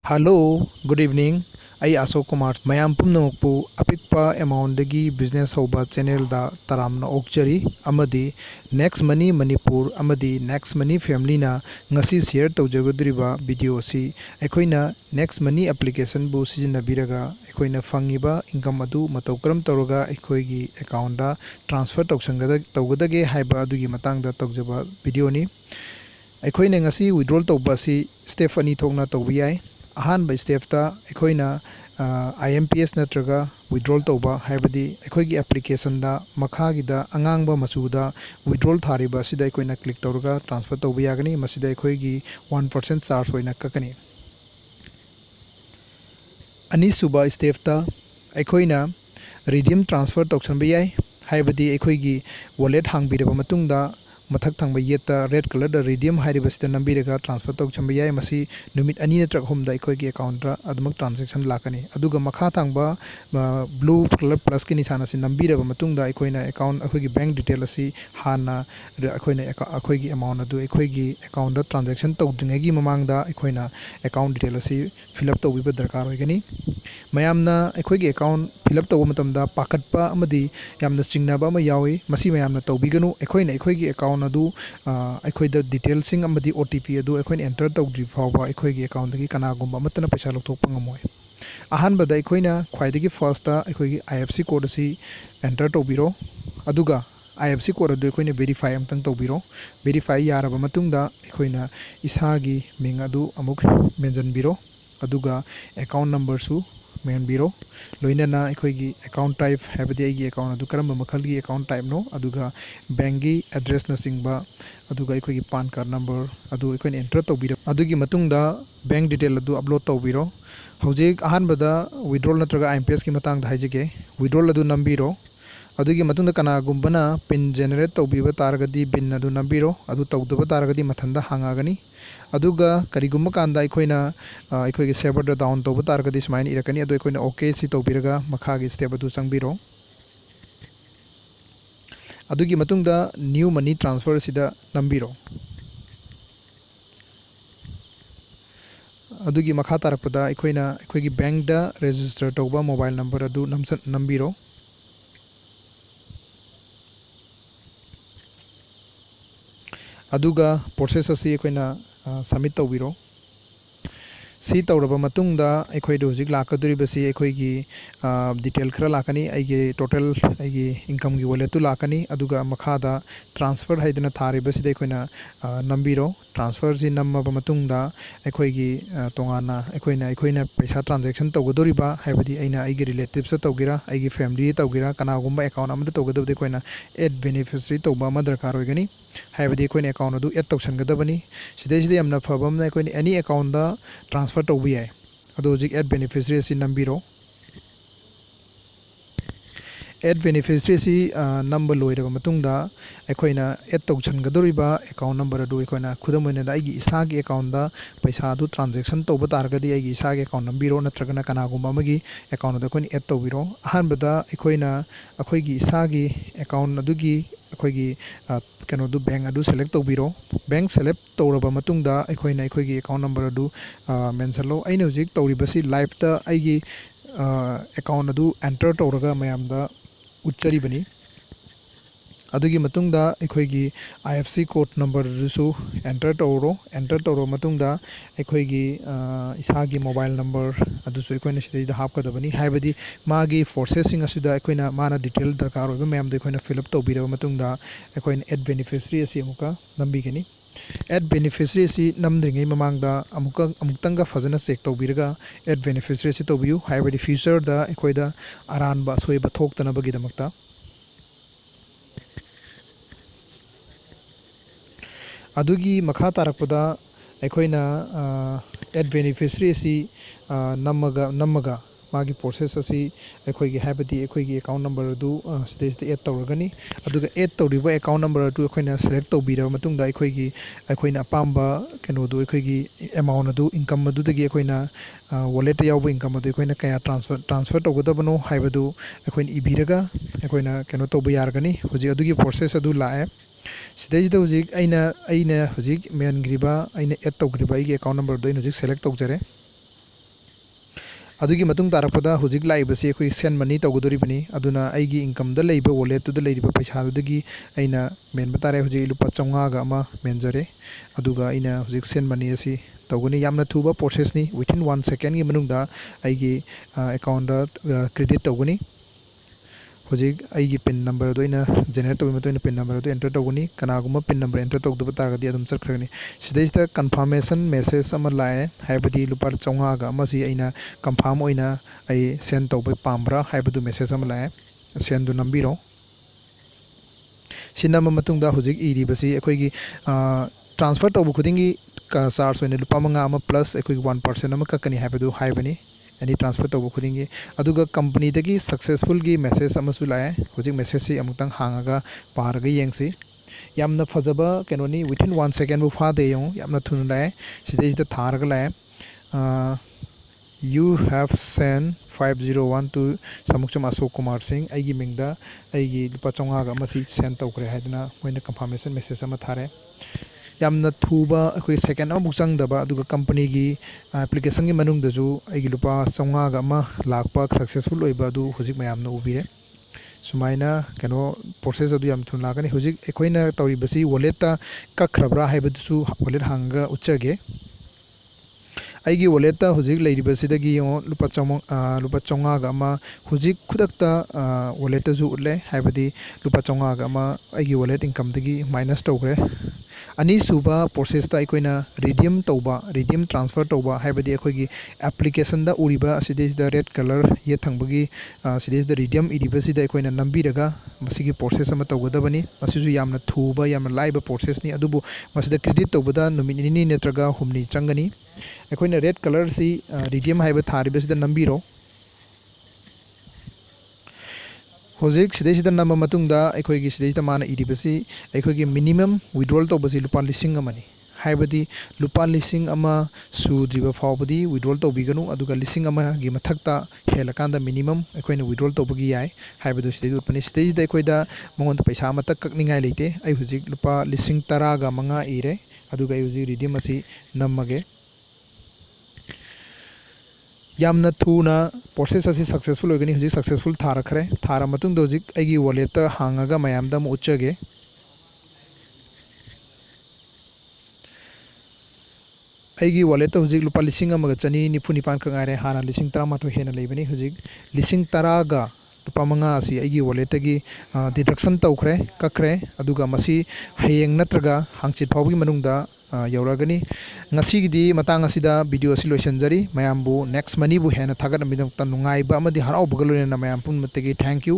Hello, good evening. I Ashok Kumar mayam pumnamukpu apikpa amount dagi business hoba channel da taramna okchari amadi next money Manipur amadi next money family na ngasi share tawjagadriba video si aikoina next money application bu sijinabiraga aikoina fangiba income adu matau karam tawraga aikoigi account da transfer tawgadage haiba adugi matangda tawjaba video ni aikoina ngasi withdrawal tawba si step ani thokna tawbi yai ahan by step ta aikoina IMPS natraga withdrawal tawba haibadi aikoigi application da makhagi da angangba machuda withdrawal thariba sida aikoina click tawraga transfer tawba yagani masida aikoigi 1% charge hoina kakani ani suba step ta aikoina redeem transfer tawsanba yai haibadi aikoigi wallet hangbiraba matungda mathak thangba yeta red color da redeem hairibasida nambiraga transfer tawchamba yai masi numit ani natrak humda aikoigi account ra adumak transaction lakani aduga makha thangba blue color plus ki nisana si nambiraba matungda aikoina account aikoigi bank detail asi hana aikoina aikoigi amount adu aikoigi account da transaction tawdringagi mamangda aikoina account detail asi fill up tawbiba darkar hoigani mayamna aikoigi account fill up tawba matamda pakatpa amadi yamna chingnaba ama yawi masi mayamna tawbiganu aikoina aikoigi account adu aikoida detail sing amadi OTP adu aikoina enter tawdri fawba aikoigi account dagi kanagumba amatana paisa lokthokpa ngamoi ahanbada aikoina khwaidagi first ta aikoigi IFSC code asi enter tawbiro aduga IFSC code adu aikoina verify amtang tawbiro verify yaraba matungda aikoina Isagi ming adu amuk mention biro aduga account number su menbiro loinana aikoigi account type habadi aigi account adu karamba makhalgi account type no aduga bank address na singba aduga aikoigi pan card number adu aikoina enter tawbiro adugi matungda bank detail adu upload tawbiro hojik ahanbada withdrawal natraga IMPS ki matang da haijege withdrawal adu nambiro adugi matungda kanagumbana pin generate tawbiba taragadi pin adu nambiro adu tawdaba taragadi mathanda hangagani aduga karigumma kanda aikoina aikoigi server da down tawba taragadi smain irakani adu aikoina okay si tawbiraga makhagi step adu changbiro adugi matungda new money transfer sida nambiro adugi makha tarakpada aikoina aikoigi bank da register tawba mobile number adu nambiro aduga process asi aikoina submit tawbiro si tawraba matungda aikoide hojik lakaduribasi aikoigi detail khara lakani aigi total aigi income gi wallet tu lakani aduga makhada transfer haidana tharibasida aikoina nambiro transfer ji namaba matungda aikoigi tongana aikoina paisa transaction tawgadoriba haibadi aina aigi relatives tawgira aigi family tawgira kanagumba account amada tawgadabdi aikoina add beneficiary tawba ma darkar hoigani haibadi aikoina account adu add tawsangadabani sidai yamna fabamna aikoina any account da transfer tawbi yai adu hojik add beneficiary si nambiro add beneficiary si number loiraba matungda aikoina add tawchangadoriba account number adu aikoina khudamoina da aigi isagi account da paisa adu transaction tawba taragadi aigi isagi account nambiro natragana kanagumba amagi account adu aikoina add tawbiro ahanbada aikoigi isagi account adugi aikoigi kano du bank adu select tawbiro bank select tawraba matungda aikoigi account number adu mention lo aina hojik tawribasi live ta aigi account adu enter tawraga mayamda uchari bani adugi matungda aikoigi IFSC code number dusu enter tawro matungda aikoigi isagi mobile number adusu aikoina sidai hapkadabani haibadi magi processing asida aikoina mana detail darkar oiba mayamda aikoina fill up tawbiraba matungda aikoina add beneficiary asi amuka nambigani add beneficiary asi namdringai mamangda amuktanga fazana check tawbiraga add beneficiary asi tawbiyu haibadi future da aikoida aranba soiba thoktanabagi damakta adugi makha tarakpada aikoina add beneficiary asi namaga magi process asi aikoigi haibadi aikoigi account number adu sidai add tawragani aduga add tawriba account number adu aikoina select tawbiraba matungda aikoina apamba keno du aikoigi amount adu income adu dagi aikoina wallet yawba income adu aikoina kaya transfer tawgadabano haibadu aikoina ibiraga aikoina keno tawba yargani hoji adugi process adu lae sidai hojik aina hojik mengribा aina add tawgriba aigi account number do hojik select tawjare ꯑꯗꯨꯒꯤ ꯃꯇꯨꯡ ꯇꯥꯔꯛꯄꯗ ꯍꯧꯖꯤꯛ ꯂꯥꯛꯏꯕꯁꯤ ꯑꯩꯈꯣꯏ ꯁꯦꯟ money ꯇꯧꯒꯗꯣꯔꯤꯕꯅꯤ ꯑꯗꯨꯅ ꯑꯩꯒꯤ ꯏꯟꯀꯝꯗ ꯂꯩꯕ ꯋꯥꯂꯦꯠꯇꯨꯗ ꯂꯩꯔꯤꯕ ꯄꯩꯁꯥꯗꯨꯗꯒꯤ ꯑꯩꯅ ꯃꯦꯟꯕ ꯇꯥꯔꯦ ꯍꯧꯖꯤꯛ ꯂꯨꯄꯥ 500ꯒ ꯑꯃ ꯃꯦꯟꯖꯔꯦ ꯑꯗꯨꯒ ꯑꯩꯅ ꯍꯧꯖꯤꯛ ꯁꯦꯟ ꯃꯅꯤ ꯑꯁꯤ ꯇꯧꯒꯅꯤ ꯌꯥꯝꯅ ꯊꯨꯕ ꯄ꯭ꯔꯣꯁꯦꯁꯅꯤ ꯋꯤꯊꯤꯟ 1 ꯁꯦꯀꯦꯟꯒꯤ ꯃꯅꯨꯡꯗ ꯑꯩꯒꯤ ꯑꯦꯀꯥꯎꯟꯗ ꯀ꯭ꯔꯦꯗꯤꯠ ꯇꯧꯒꯅꯤ ꯍꯧꯖꯤꯛ ꯑꯩꯒꯤ ꯄꯤꯟ ꯅꯝꯕꯔꯗꯣ ꯑꯩꯅ ꯖꯦꯅꯦꯔꯦꯠ ꯇꯧꯕ ꯃꯇꯨꯡ ꯄꯤꯟ ꯅꯝꯕꯔꯗꯣ ꯑꯦꯟꯇꯔ ꯇꯧꯒꯅꯤ ꯀꯅꯥꯒꯨꯝꯕ ꯄꯤꯟ ꯅꯝꯕꯔ ꯑꯦꯟꯇꯔ ꯇꯧꯗꯕ ꯇꯥꯔꯒꯗꯤ ꯑꯗꯨꯝ ꯆꯠꯈ꯭ꯔꯒꯅꯤ ꯁꯤꯗꯩꯁꯤꯗ ꯀꯟꯐꯥꯔꯃꯦꯁꯟ ꯃꯦꯁꯦꯖ ꯑꯃ ꯂꯥꯛꯑꯦ ꯍꯥꯏꯕꯗꯤ ꯂꯨꯄꯥ 500ꯒ ꯑꯃꯁꯤ ꯑꯩꯅ ꯀꯟꯐꯥꯔꯝ ꯑꯣꯏꯅ ꯑꯩ ꯁꯦꯟ ꯇꯧꯕ ꯄꯥꯝꯕ꯭ꯔꯥ ꯍꯥꯏꯕꯗꯨ ꯃꯦꯁꯦꯖ ꯑꯃ ꯂꯥꯛꯑꯦ ꯁꯦꯟꯗꯨ ꯅꯝꯕꯤꯔꯣ ꯁꯤ ꯅꯝꯕ ꯃꯇꯨꯡꯗ ꯍꯧꯖꯤꯛ ꯏꯔꯤꯕꯁꯤ ꯑꯩꯈꯣꯏꯒꯤ ꯇ꯭ꯔꯥꯟꯁꯐꯔ ꯇꯧꯕ ꯈꯨꯗꯤꯡꯒꯤ ꯆꯥꯔꯖ ꯑꯣꯏꯅ ꯂꯨꯄꯥ 5 ꯑꯃ ꯄ꯭ꯂꯁ ꯑꯩꯈꯣꯏꯒꯤ 1% ꯑꯃ ꯀꯛꯀꯅꯤ ꯍꯥꯏꯕꯗꯨ ꯍꯥꯏꯕꯅꯤ ꯑꯦꯅꯤ ꯇ꯭ꯔꯥꯟꯁꯐꯔ ꯇꯧꯕ ꯈꯨꯗꯤꯡꯒꯤ ꯑꯗꯨꯒ ꯀꯝꯄꯅꯤꯗꯒꯤ ꯁꯛꯁꯦꯁꯐꯨꯜꯒꯤ ꯃꯦꯁꯦꯖ ꯑꯃꯁꯨ ꯂꯥꯛꯑꯦ ꯍꯧꯖꯤꯛ ꯃꯦꯁꯦꯖꯁꯤ ꯑꯃꯨꯛꯇꯪ ꯍꯥꯡꯉꯒ ꯄꯥꯔꯒ ꯌꯦꯡꯁꯤ ꯌꯥꯝꯅ ꯐꯖꯕ ꯀꯩꯅꯣꯅꯤ ꯋꯤꯊꯤꯟ 1 ꯁꯦꯀꯦꯟꯕꯨ ꯐꯥꯗꯦ ꯌꯦꯡꯉꯨ ꯌꯥꯝꯅ ꯊꯨꯅ ꯂꯥꯛꯑꯦ ꯁꯤꯗꯩꯁꯤꯗ ꯊꯥꯔꯒ ꯂꯥꯛꯑꯦ You have sent 501 to Samuksam Ashok Kumar Singh ꯑꯩꯒꯤ ꯃꯤꯡꯗ ꯑꯩꯒꯤ ꯂꯨꯄꯥ 500ꯒ ꯑꯃꯁꯤ ꯁꯦꯟ ꯇꯧꯈ꯭ꯔꯦ ꯍꯥꯏꯗꯨꯅ ꯃꯣꯏꯅ ꯀꯟꯐꯥꯔꯃꯦꯁꯟ ꯃꯦꯁꯦꯖ ꯑꯃ ꯊꯥꯔꯦ ꯌꯥꯝꯅ ꯊꯨꯕ ꯑꯩꯈꯣꯏ ꯁꯦꯀꯦꯟ ꯑꯃꯐꯥꯎ ꯆꯪꯗꯕ ꯑꯗꯨꯒ ꯀꯝꯄꯅꯤꯒꯤ ꯑꯦꯄ꯭ꯂꯤꯀꯦꯁꯟꯒꯤ ꯃꯅꯨꯡꯗꯁꯨ ꯑꯩꯒꯤ ꯂꯨꯄꯥ 500ꯒ ꯑꯃ ꯂꯥꯛꯄ ꯁꯛꯁꯦꯁꯐꯨꯜ ꯑꯣꯏꯕ ꯑꯗꯨ ꯍꯧꯖꯤꯛ ꯃꯌꯥꯝꯅ ꯎꯕꯤꯔꯦ ꯁꯨꯃꯥꯏꯅ ꯀꯩꯅꯣ ꯄ꯭ꯔꯣꯁꯦꯁ ꯑꯗꯨ ꯌꯥꯝ ꯊꯨꯅ ꯂꯥꯛꯀꯅꯤ ꯍꯧꯖꯤꯛ ꯑꯩꯈꯣꯏꯅ ꯇꯧꯔꯤꯕꯁꯤ ꯋꯥꯂꯦꯠꯇ ꯀꯛꯈ꯭ꯔꯕ꯭ꯔꯥ ꯍꯥꯏꯕꯗꯨꯁꯨ ꯋꯥꯂꯦꯠ ꯍꯥꯡꯉꯒ ꯎꯠꯆꯒꯦ ꯑꯩꯒꯤ ꯋꯥꯂꯦꯠꯇ ꯍꯧꯖꯤꯛ ꯂꯩꯔꯤꯕꯁꯤꯗꯒꯤ ꯌꯦꯡꯉꯣ ꯂꯨꯄꯥ 500ꯒ ꯑꯃ ꯍꯧꯖꯤꯛ ꯈꯨꯗꯛꯇ ꯋꯥꯂꯦꯠꯇꯁꯨ ꯎꯠꯂꯦ ꯍꯥꯏꯕꯗꯤ ꯂꯨꯄꯥ 500ꯒ ꯑꯃ ꯑꯩꯒꯤ ꯋꯥꯂꯦꯠ ꯏꯟꯀꯝꯗꯒꯤ ꯃꯥꯏꯅꯁ ꯇꯧꯈ꯭ꯔꯦ ꯑꯅꯤꯁꯨꯕ ꯄ꯭ꯔꯣꯁꯦꯁꯇ ꯑꯩꯈꯣꯏꯅ ꯔꯤꯗꯤꯝ ꯇ꯭ꯔꯥꯟꯁꯐꯔ ꯇꯧꯕ ꯍꯥꯏꯕꯗꯤ ꯑꯩꯈꯣꯏꯒꯤ ꯑꯦꯄ꯭ꯂꯤꯀꯦꯁꯟꯗ ꯎꯔꯤꯕ ꯑꯁꯤꯗꯩꯁꯤꯗ ꯔꯦꯗ ꯀꯂꯔ ꯌꯦꯠ ꯊꯪꯕꯒꯤ ꯁꯤꯗꯩꯁꯤꯗ ꯔꯤꯗꯤꯝ ꯏꯔꯤꯕꯁꯤꯗ ꯑꯩꯈꯣꯏꯅ ꯅꯝꯕꯤꯔꯒ ꯃꯁꯤꯒꯤ ꯄ꯭ꯔꯣꯁꯦꯁ ꯑꯃ ꯇꯧꯒꯗꯕꯅꯤ ꯃꯁꯤꯁꯨ ꯌꯥꯝꯅ ꯊꯨꯕ ꯌꯥꯝꯅ ꯂꯥꯏꯕ ꯄ꯭ꯔꯣꯁꯦꯁꯅꯤ ꯑꯗꯨꯕꯨ ꯃꯁꯤꯗ ꯀ꯭ꯔꯦꯗꯤꯠ ꯇꯧꯕꯗ ꯅꯨꯃꯤꯠ 2 ꯅꯠꯇ꯭ꯔꯒ 3 ꯆꯪꯒꯅꯤ ꯑꯩꯈꯣꯏꯅ ꯔꯦꯗ ꯀꯂꯔꯁꯤ ꯔꯤꯗꯤꯝ ꯍꯥꯏꯕ ꯊꯥꯔꯤꯕꯁꯤꯗ ꯅꯝꯕꯤꯔꯣ ꯍꯧꯖꯤꯛ ꯁꯤꯗꯩꯁꯤꯗ ꯅꯝꯕ ꯃꯇꯨꯡꯗ ꯑꯩꯈꯣꯏꯒꯤ ꯁꯤꯗꯩꯁꯤꯗ ꯃꯥꯅ ꯏꯔꯤꯕꯁꯤ ꯑꯩꯈꯣꯏꯒꯤ ꯃꯤꯅꯤꯃꯝ ꯋꯤꯗ꯭ꯔꯣꯜ ꯇꯧꯕꯁꯤ ꯂꯨꯄꯥ 1,000ꯅꯤ ꯍꯥꯏꯕꯗꯤ ꯂꯨꯄꯥ 1,000 ꯁꯨꯗ꯭ꯔꯤꯕ ꯐꯥꯎꯕꯗꯤ ꯋꯤꯗ꯭ꯔꯣꯜ ꯇꯧꯕꯤꯒꯅꯨ ꯑꯗꯨꯒ 1,000ꯒꯤ ꯃꯊꯛꯇ ꯍꯦꯜꯂꯀꯥꯟꯗ ꯃꯤꯅꯤꯃꯝ ꯑꯩꯈꯣꯏꯅ ꯋꯤꯗ꯭ꯔꯣꯜ ꯇꯧꯕꯒꯤ ꯌꯥꯏ ꯍꯥꯏꯕꯗꯨ ꯁꯤꯗꯩꯗ ꯎꯠꯄꯅꯤ ꯁꯤꯗꯩꯁꯤꯗ ꯑꯩꯈꯣꯏꯗ ꯃꯉꯣꯟꯗ ꯄꯩꯁా ꯑꯃꯠꯇ ꯀꯛꯅꯤꯡꯉꯥꯏ ꯂꯩꯇꯦ ꯑꯩ ꯍꯧꯖꯤꯛ ꯂꯨꯄꯥ 10,000 ꯏꯔꯦ ꯑꯗꯨꯒ ꯑꯩ ꯍꯧꯖꯤꯛ ꯔꯤꯗꯤꯝ ꯑꯁꯤ ꯅꯝꯃꯒꯦ ꯌꯥꯝꯅ ꯊꯨꯅ ꯄ꯭ꯔꯣꯁꯦꯁ ꯑꯁꯤ ꯁꯛꯁꯦꯁꯐꯨꯜ ꯑꯣꯏꯒꯅꯤ ꯍꯧꯖꯤꯛ ꯁꯛꯁꯦꯁꯐꯨꯜ ꯊꯥꯔꯛꯈ꯭ꯔꯦ ꯊꯥꯔ ꯃꯇꯨꯡꯗ ꯍꯧꯖꯤꯛ ꯑꯩꯒꯤ ꯋꯥꯂꯦꯠꯇ ꯍꯥꯡꯉꯒ ꯃꯌꯥꯝꯗ ꯑꯃꯨꯛ ꯎꯠꯆꯒꯦ ꯑꯩꯒꯤ ꯋꯥꯂꯦꯠꯇ ꯍꯧꯖꯤꯛ ꯂꯨꯄꯥ 1,194 ꯈꯛ ꯉꯥꯏꯔꯦ ꯍꯥꯟꯅ 13,000 ꯍꯦꯟꯅ ꯂꯩꯕꯅꯤ ꯍꯧꯖꯤꯛ 10,010ꯒ ꯂꯨꯄा 5 ꯑꯁꯤ ꯑꯩꯒꯤ ꯋꯥꯂꯦꯠꯇꯒꯤ ꯗꯤꯗꯛꯁꯟ ꯇꯧꯈ꯭ꯔꯦ ꯀꯛꯈ꯭ꯔꯦ ꯑꯗꯨꯒ ꯃꯁꯤ ꯍꯌꯦꯡ ꯅꯠꯇ꯭ꯔꯒ ꯍꯥꯡꯆꯤꯠ ꯐꯥꯎꯕꯒꯤ ꯃꯅꯨꯡꯗ ꯌꯧꯔꯛꯒꯅꯤ ꯉꯁꯤꯒꯤꯗꯤ ꯃꯇꯥꯡ ꯑꯁꯤꯗ ꯚꯤꯗꯤꯑꯣ ꯑꯁꯤ ꯂꯣꯏꯁꯤꯟꯖꯔꯤ ꯃꯌꯥꯝꯕꯨ ꯅꯦꯛꯁ ꯃꯅꯤꯕꯨ ꯍꯦꯟꯅ ꯊꯥꯒꯠꯅꯕꯒꯤꯗꯃꯛꯇ ꯅꯨꯡꯉꯥꯏꯕ ꯑꯃꯗꯤ ꯍꯔꯥꯎꯕꯒ ꯂꯣꯏꯅꯅ ꯃꯌꯥꯝ ꯄꯨꯝꯅꯃꯛꯇꯒꯤ ꯊꯦꯡꯛ ꯌꯨ